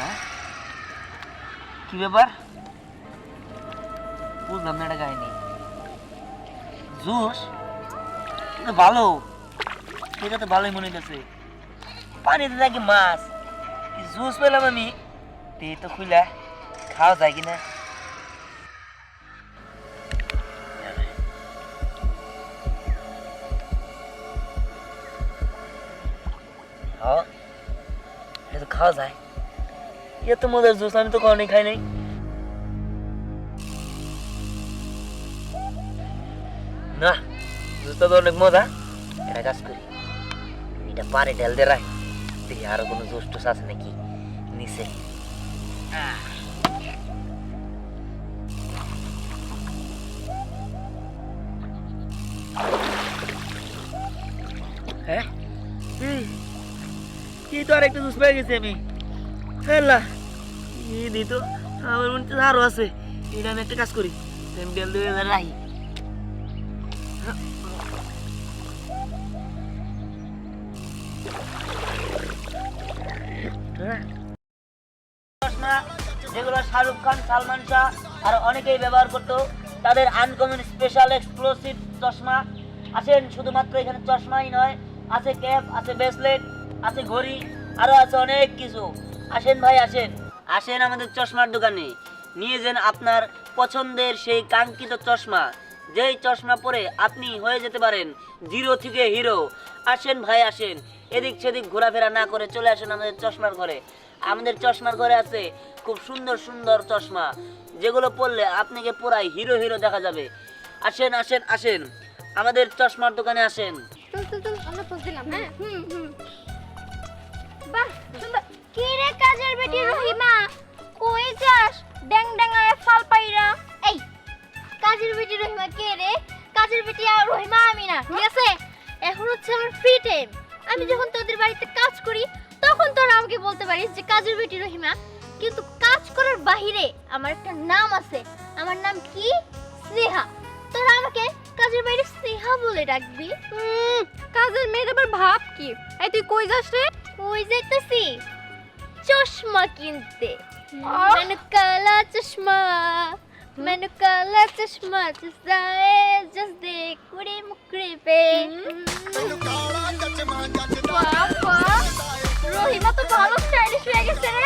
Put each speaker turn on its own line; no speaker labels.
হ্যাঁ কি ব্যাপার বুঝলাম না এটা কাহিনী জুস এটা ভালো এটা তো ভালোই মনে হইতেছে পানিতে নাকি মাছ কি জুস পেলাম আমি তো খুলে খাওয়া যায় কিনা এটা তো খাওয়া যায় এত মজার জুস আমি তো কখনোই খাই নাই না জুসটা তো অনেক মজা এটা কাজ করি এটা পারে ঢেল দে রাখ দেখি আরো কোনো জুস টুস আছে নাকি নিচে হ্যাঁ এই তো আরেকটা জুস পেয়ে গেছি আমি হ্যাঁ এই দি তো আমার মনে হচ্ছে আরো আছে এটা আমি একটা কাজ করি ঢেল দিয়ে রাখি চশমা যেগুলো শাহরুখ খান সালমান শাহ আর অনেকেই ব্যবহার করতো তাদের আনকমন স্পেশাল এক্সক্লুসিভ চশমা আসেন শুধুমাত্র এখানে চশমাই নয় আছে ক্যাপ আছে ব্রেসলেট আছে ঘড়ি আরো আছে অনেক কিছু আসেন ভাই আসেন আসেন আমাদের চশমার দোকানে নিয়ে যান আপনার পছন্দের সেই কাঙ্ক্ষিত চশমা যেই চশমা পরে আপনি হয়ে যেতে পারেন জিরো থেকে হিরো আসেন ভাই আসেন এদিক সেদিক ঘোরাফেরা না করে চলে আসেন আমাদের চশমার ঘরে আমাদের চশমার ঘরে আছে খুব সুন্দর সুন্দর চশমা যেগুলো পরলে আপনাকে পুরাই হিরো হিরো দেখা যাবে আসেন আসেন আসেন আমাদের চশমার দোকানে আসেন
চল আমরা পোজ দিলাম হ্যাঁ বাহ সুন্দর কি রে কাজের বেটি রহিমা কই যাস ড্যাং ড্যাঙায় ফাল পাইরা এই কাজের বেটি রহিমা কে রে কাজের বেটি আর রহিমা আমি না ঠিক আছে এখন হচ্ছে আমার ফ্রি টাইম আমি যখন তোদের বাড়িতে কাজ করি তখন তোরা আমাকে বলতে পারিস যে কাজের বেটি রহিমা কিন্তু কাজ করার বাইরে আমার একটা নাম আছে আমার নাম কি স্নেহা তোরা আমাকে কাজের বাইরে স্নেহা বলে ডাকবি কাজের মেয়ের আবার ভাব কি এই তুই কই যাস রে কই যাইতেছি চশমা কিনতে मैंने काला चश्मा चुसाए जस दे कुड़ी मुकड़ी पे রহিমা তো ভালো স্টাইলিশ হয়ে গেছে রে